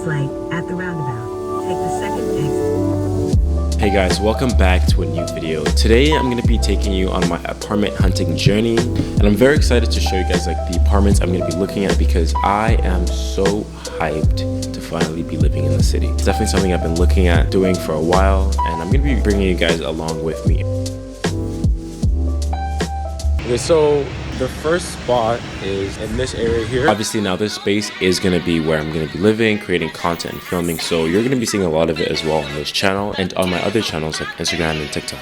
Next light at the roundabout. Take the second exit. Hey guys, welcome back to a new video. Today I'm going to be taking you on my apartment hunting journey, and I'm very excited to show you guys like the apartments I'm going to be looking at because I am so hyped to finally be living in the city. It's definitely something I've been looking at doing for a while, and I'm going to be bringing you guys along with me. Okay, so the first spot is in this area here. Obviously now this space is going to be where I'm going to be living, creating content and filming, so you're going to be seeing a lot of it as well on this channel and on my other channels like Instagram and TikTok.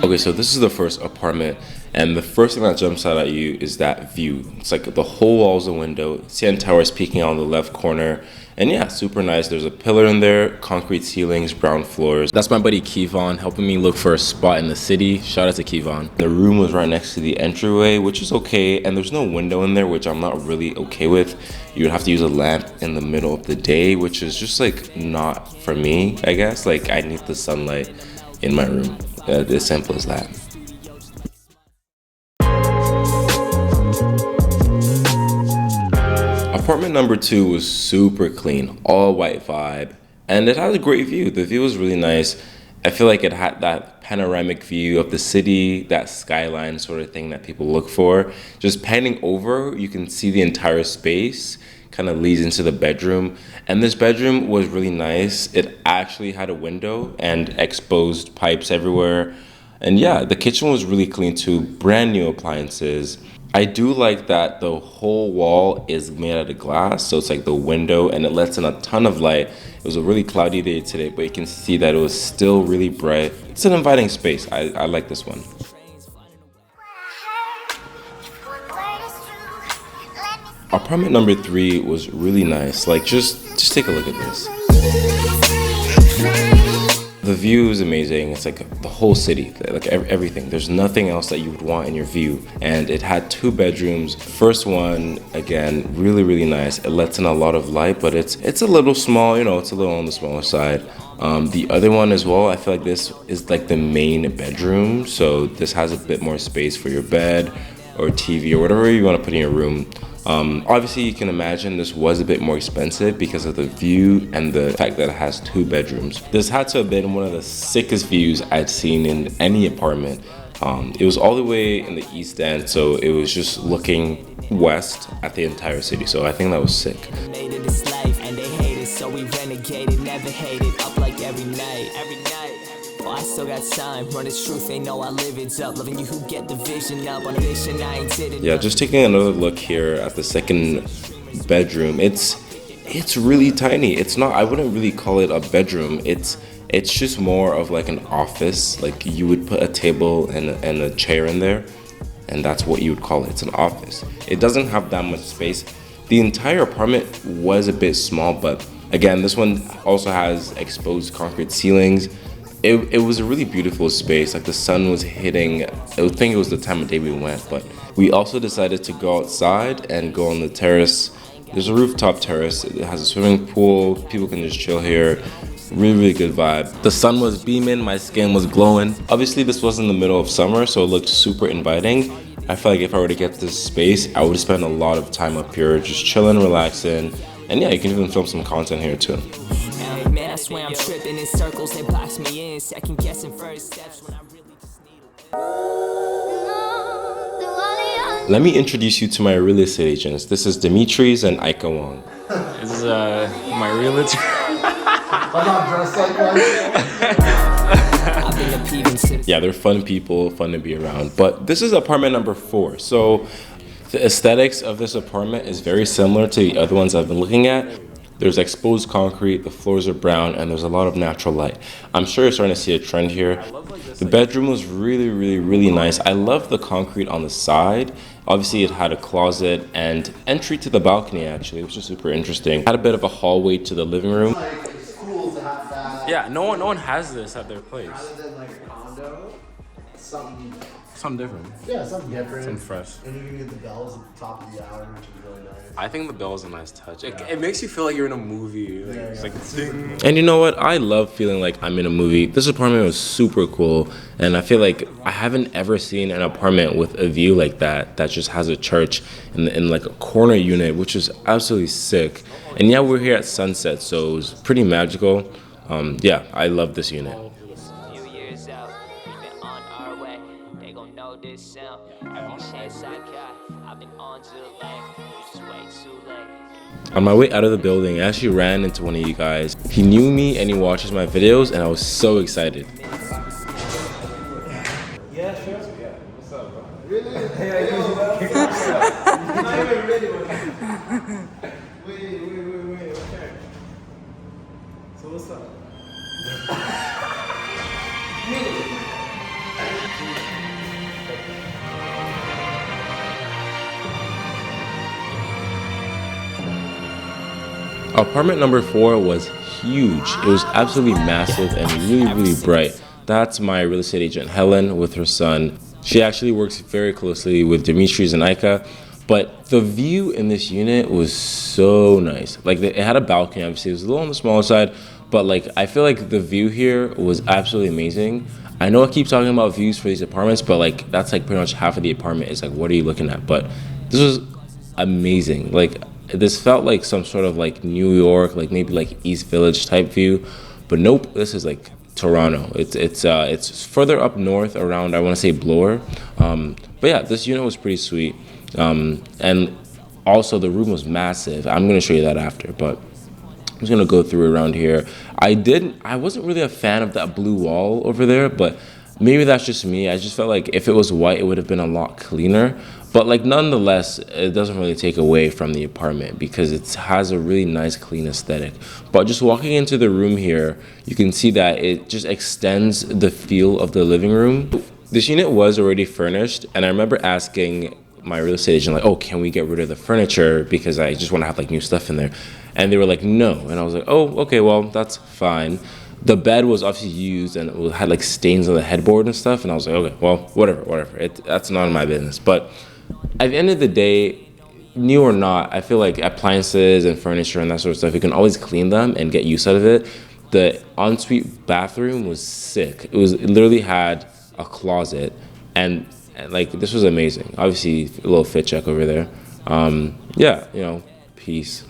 Okay, so this is the first apartment, and the first thing that jumps out at you is that view. It's like the whole wall's a window. CN Tower is peeking out on the left corner, and yeah, super nice. There's a pillar in there, concrete ceilings, brown floors. That's my buddy Kevon helping me look for a spot in the city. Shout out to Kevon. The room was right next to the entryway, which is okay, and there's no window in there, which I'm not really okay with. You would have to use a lamp in the middle of the day, which is just like not for me, I guess. Like I need the sunlight in my room. As simple as that. Apartment number 2 was super clean, all white vibe, and it had a great view. The view was really nice. I feel like it had that panoramic view of the city, that skyline sort of thing that people look for. Just panning over, you can see the entire space, kind of leads into the bedroom. And this bedroom was really nice. It actually had a window and exposed pipes everywhere. And yeah, the kitchen was really clean too, brand new appliances. I do like that the whole wall is made out of glass, so it's like the window and it lets in a ton of light. It was a really cloudy day today, but you can see that it was still really bright. It's an inviting space. I like this one. Apartment number 3 was really nice. Like just take a look at this. The view is amazing. It's like the whole city, like everything. There's nothing else that you would want in your view. And it had 2 bedrooms. First one, again, really nice. It lets in a lot of light, but it's a little small, you know, it's a little on the smaller side. The other one as well, I feel like this is like the main bedroom. So this has a bit more space for your bed or TV or whatever you want to put in your room. Obviously you can imagine this was a bit more expensive because of the view and the fact that it has 2 bedrooms. This had to have been one of the sickest views I'd seen in any apartment. It was all the way in the East End, so it was just looking west at the entire city, so I think that was sick. I still got time, run the truth, ain't no I live it up, loving you who get the vision up on a mission I ain't did it. Yeah, just taking another look here at the second bedroom. It's really tiny. It's not, I wouldn't really call it a bedroom. It's just more of like an office. Like you would put a table and a chair in there, and that's what you would call it. It's an office. It doesn't have that much space. The entire apartment was a bit small, but again, this one also has exposed concrete ceilings. It was a really beautiful space. Like the sun was hitting, I think it was the time of day we went, but we also decided to go outside and go on the terrace. There's a rooftop terrace. It has a swimming pool. People can just chill here. Really good vibe. The sun was beaming, my skin was glowing. Obviously this was in the middle of summer, so it looked super inviting. I feel like if I were to get this space, I would spend a lot of time up here just chilling, relaxing. And yeah, you can even film some content here too. Man, I swear I'm tripping in circles, they box me in, second guessing first steps when I really just need a... Let me introduce you to my real estate agents. This is Dimitris and Aika Wong. This is my realtor. I'm not dressed like one. Yeah, they're fun people, fun to be around. But this is apartment number 4. So the aesthetics of this apartment is very similar to the other ones I've been looking at. There's exposed concrete, the floors are brown, and there's a lot of natural light. I'm sure you're starting to see a trend here. The bedroom was really nice. I love the concrete on the side. Obviously, it had a closet and entry to the balcony, actually, which is super interesting. Had a bit of a hallway to the living room. Yeah, no one has this at their place. Other than like a condo. Something different. Yeah, something different. Something fresh. And you can get the bells at the top of the hour, which is really nice. I think the bell is a nice touch. It makes you feel like you're in a movie. Like, it's like ding. And you know what? I love feeling like I'm in a movie. This apartment was super cool, and I feel like I haven't ever seen an apartment with a view like that just has a church in like a corner unit, which is absolutely sick. And yeah, we're here at sunset, so it was pretty magical. Yeah, I love this unit. On my way out of the building, I actually ran into one of you guys. He knew me and he watches my videos, and I was so excited. Yeah, sure. Yeah. What's up, bro? Really? Yeah, Wait. Okay. So what's up? Apartment number 4 was huge. It was absolutely massive and really bright. That's my real estate agent, Helen, with her son. She actually works very closely with Dimitris and Aika. But the view in this unit was so nice. Like, it had a balcony, obviously. It was a little on the smaller side, but like, I feel like the view here was absolutely amazing. I know I keep talking about views for these apartments, but like, that's like pretty much half of the apartment is like, what are you looking at? But this was amazing. Like, this felt like some sort of like New York, like maybe like East Village type view, but nope, this is like Toronto. It's further up north around, I want to say Bloor. But yeah, this unit was pretty sweet. And also the room was massive. I'm going to show you that after, but I'm just going to go through around here. I wasn't really a fan of that blue wall over there, but maybe that's just me. I just felt like if it was white, it would have been a lot cleaner. But like, nonetheless, it doesn't really take away from the apartment because it has a really nice, clean aesthetic. But just walking into the room here, you can see that it just extends the feel of the living room. This unit was already furnished, and I remember asking my real estate agent, like, oh, can we get rid of the furniture because I just want to have like new stuff in there? And they were like, no. And I was like, oh, okay, well, that's fine. The bed was obviously used and it had like stains on the headboard and stuff. And I was like, okay, well, whatever. That's none of my business. But at the end of the day, new or not, I feel like appliances and furniture and that sort of stuff, you can always clean them and get use out of it. The ensuite bathroom was sick. It literally had a closet, and like, this was amazing. Obviously, a little fit check over there. Yeah, you know, peace.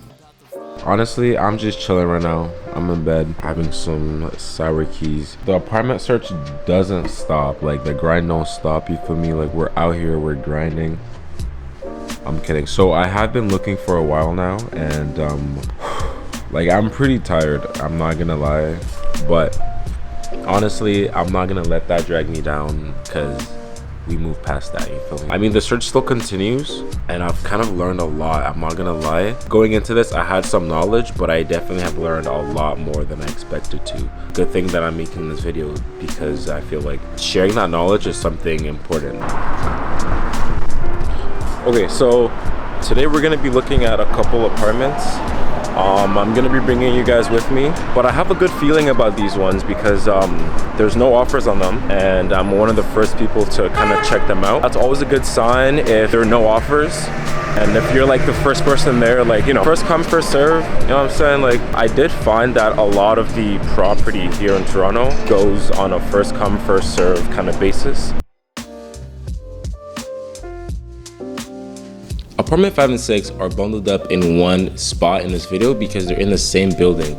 Honestly, I'm just chilling right now. I'm in bed having some sour keys. The apartment search doesn't stop. Like, the grind don't stop, you feel me? Like, we're out here, we're grinding. I'm kidding. So I have been looking for a while now, and like, I'm pretty tired, I'm not gonna lie. But honestly, I'm not gonna let that drag me down because we move past that, you feel me? I mean, the search still continues, and I've kind of learned a lot, I'm not gonna lie. Going into this, I had some knowledge, but I definitely have learned a lot more than I expected to. Good thing that I'm making this video because I feel like sharing that knowledge is something important. Okay, so today we're gonna be looking at a couple apartments. I'm gonna be bringing you guys with me, but I have a good feeling about these ones because there's no offers on them, and I'm one of the first people to kind of check them out. That's always a good sign if there are no offers, and if you're like the first person there, like, you know, first come, first serve, you know what I'm saying? Like, I did find that a lot of the property here in Toronto goes on a first come, first serve kind of basis. Apartment 5 and 6 are bundled up in one spot in this video because they're in the same building.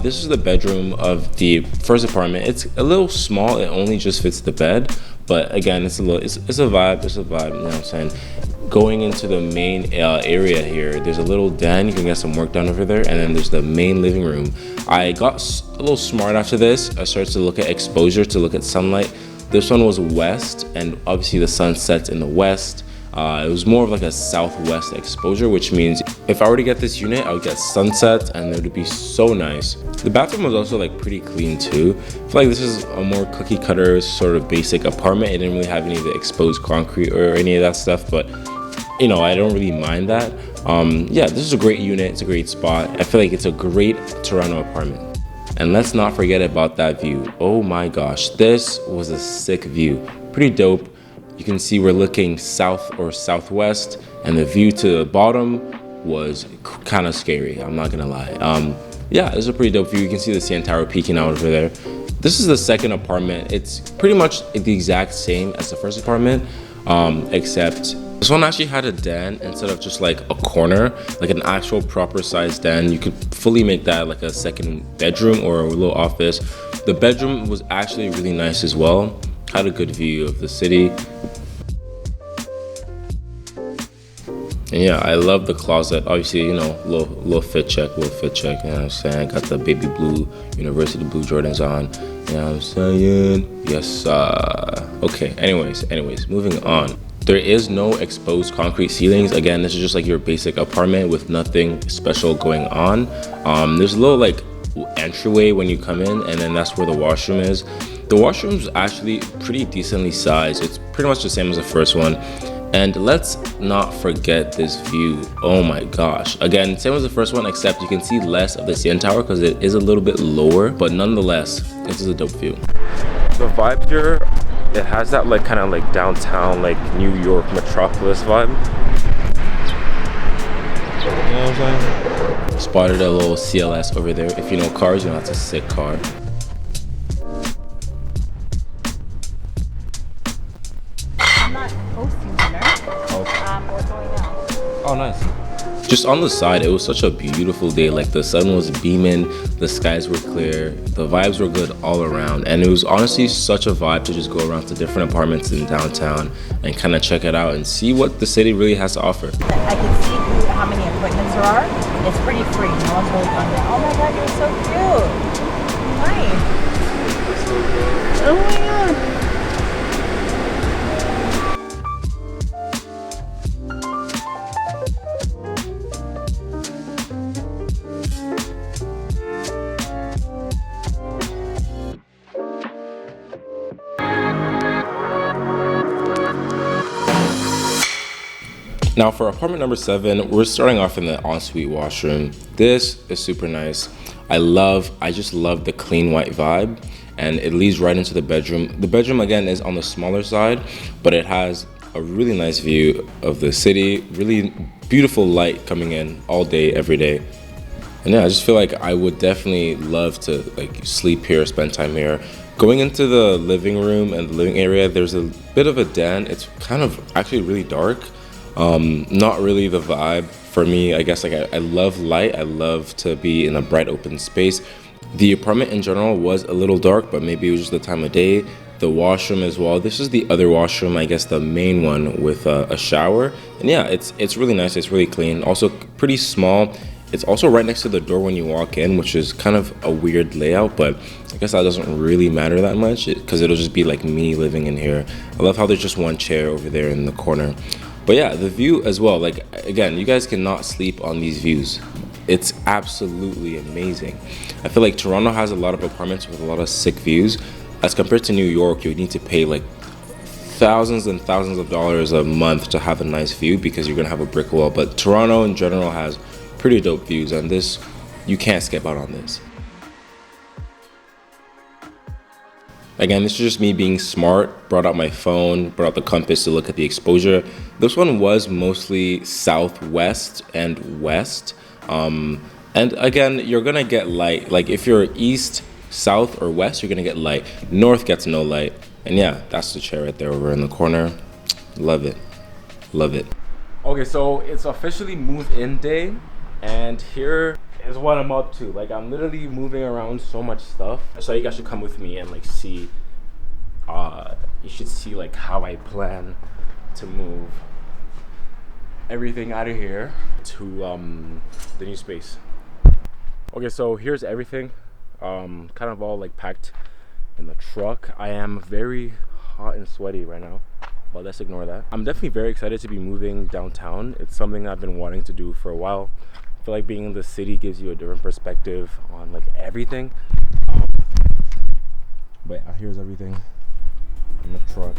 This is the bedroom of the first apartment. It's a little small, it only just fits the bed, but again, it's a vibe, you know what I'm saying? Going into the main area here, there's a little den, you can get some work done over there, and then there's the main living room. I got a little smart after this. I started to look at exposure, to look at sunlight. This one was west, and obviously the sun sets in the west. It was more of like a southwest exposure, which means if I were to get this unit, I would get sunset and it would be so nice. The bathroom was also like pretty clean too. I feel like this is a more cookie cutter sort of basic apartment. It didn't really have any of the exposed concrete or any of that stuff, but you know, I don't really mind that. Yeah, this is a great unit, it's a great spot. I feel like it's a great Toronto apartment. And let's not forget about that view. Oh my gosh, this was a sick view. pretty dope. You can see we're looking south or southwest, and the view to the bottom was kind of scary, I'm not gonna lie. Yeah, it's a pretty dope view. You can see the CN Tower peeking out over there. This is the second apartment. It's pretty much the exact same as the first apartment, except this one actually had a den instead of just like a corner, like an actual proper sized den. You could fully make that like a second bedroom or a little office. The bedroom was actually really nice as well. Had a good view of the city. And yeah, I love the closet. Obviously, you know, little fit check, you know what I'm saying? Got the baby blue, University Blue Jordans on, you know what I'm saying? Yes, okay, anyways, moving on. There is no exposed concrete ceilings. Again, this is just like your basic apartment with nothing special going on. There's a little like entryway when you come in, and then that's where the washroom is. The washroom's actually pretty decently sized. It's pretty much the same as the first one. And let's not forget this view. Oh my gosh. Again, same as the first one, except you can see less of the CN Tower because it is a little bit lower, but nonetheless, this is a dope view. The vibe here, it has that like kind of like downtown, like New York metropolis vibe. You know what I'm saying? Spotted a little CLS over there. If you know cars, you know that's a sick car. Oh, nice. Just on the side, it was such a beautiful day. Like the sun was beaming, the skies were clear, the vibes were good all around. And it was honestly such a vibe to just go around to different apartments in downtown and kind of check it out and see what the city really has to offer. I can see how many appointments there are. It's pretty free. No one's really on there. Oh my god, you're so cute. Nice. Oh my god. Now for apartment number 7, we're starting off in the ensuite washroom. This is super nice. I just love the clean white vibe, and it leads right into the bedroom. The bedroom again is on the smaller side, but it has a really nice view of the city, really beautiful light coming in all day, every day. And yeah, I just feel like I would definitely love to like sleep here, spend time here. Going into the living room and the living area, there's a bit of a den. It's kind of actually really dark. Not really the vibe for me. I guess like I love light. I love to be in a bright open space. The apartment in general was a little dark, but maybe it was just the time of day. The washroom as well. This is the other washroom, I guess the main one with a shower. And yeah, it's really nice. It's really clean. Also pretty small. It's also right next to the door when you walk in, which is kind of a weird layout, but I guess that doesn't really matter that much because it'll just be like me living in here. I love how there's just one chair over there in the corner. But yeah, the view as well, like again, you guys cannot sleep on these views. It's absolutely amazing. I feel like Toronto has a lot of apartments with a lot of sick views. As compared to New York, you need to pay like thousands and thousands of dollars a month to have a nice view because you're gonna have a brick wall. But Toronto in general has pretty dope views, and this, you can't skip out on this. Again, this is just me being smart, brought out my phone, brought out the compass to look at the exposure. This one was mostly southwest and west. And again, you're gonna get light. Like if you're east, south, or west, you're gonna get light. North gets no light. And yeah, that's the chair right there over in the corner. Love it, love it. Okay, so it's officially move-in day, and here is what I'm up to. Like I'm literally moving around so much stuff. So you guys should come with me and like see, you should see like how I plan to move everything out of here to the new space. Okay, so here's everything, kind of all like packed in the truck. I am very hot and sweaty right now, but let's ignore that. I'm definitely very excited to be moving downtown. It's something I've been wanting to do for a while. I feel like being in the city gives you a different perspective on like everything. But yeah, here's everything in the truck.